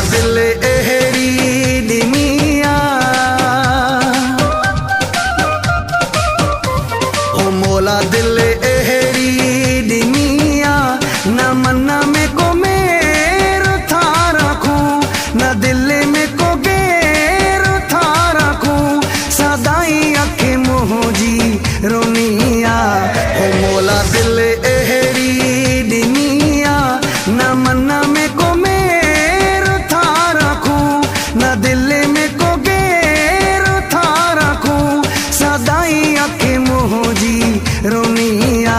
दिल एहड़ी दिनिया ओ मोला दिल एहड़ी दिनिया न मन्ना में को मेर था रखूं न दिल में को गेर था रखूं सदाई अखे मुझी रोनिया ओ मोला दिल एहड़ी दिनिया न मन्ना में को मेर था रखूं न दिल में को गेर था रखूं सदाई अखे मुझी रोनिया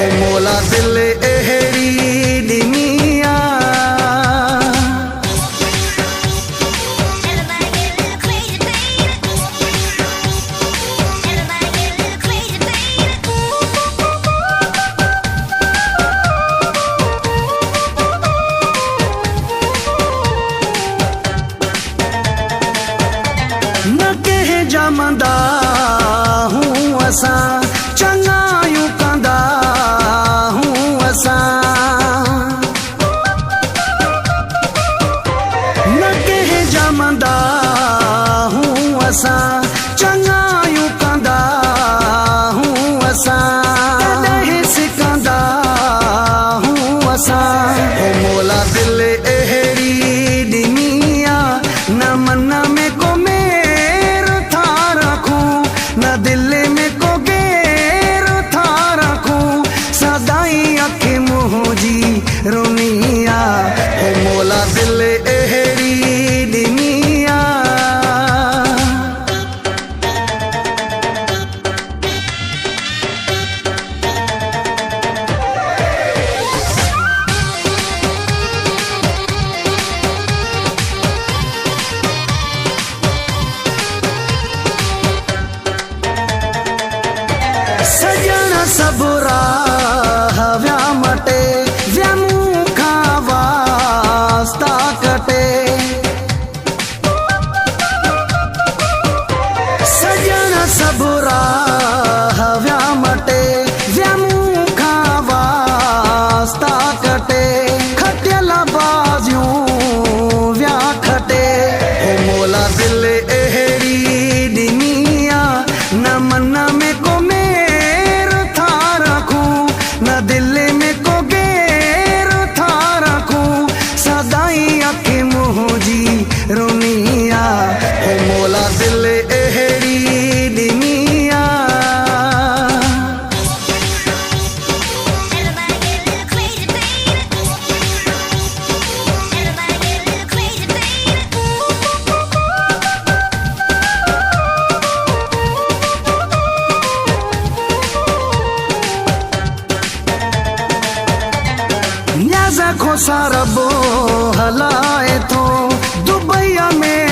ओ मोला दिल एहड़ी दिनिया न कह जमंदा हूँ असा चंगायूं कंदा हूँ असा न कह जमंदा हूँ असा चंगायूं कंदा हूँ असा कॾहिं सिकंदा हूँ असा ओ मोला दिल एहड़ी दिनिया न मन्ना में को मेर था रखूं न दिल में को गेर था रखूं सदाई अखे मुझी रोनिया ओ मोला दिल एहड़ी दिनिया सजण सब राह व्या मटे व्या मूंखा वास्ता कटे सजण सब राह व्या मटे व्या मूंखा वास्ता कटे खटियल बाजियूं व्या खटे ओ मोला दिल एहड़ी दिनिया न मन्ना में को मेर था रखूं न दिल में को गेर था रखूं सदाई अखे मुझी रोनिया ओ मोला दिल एहड़ी दिनिया न्याज़ खो सारबो हलाए थो दुबईया में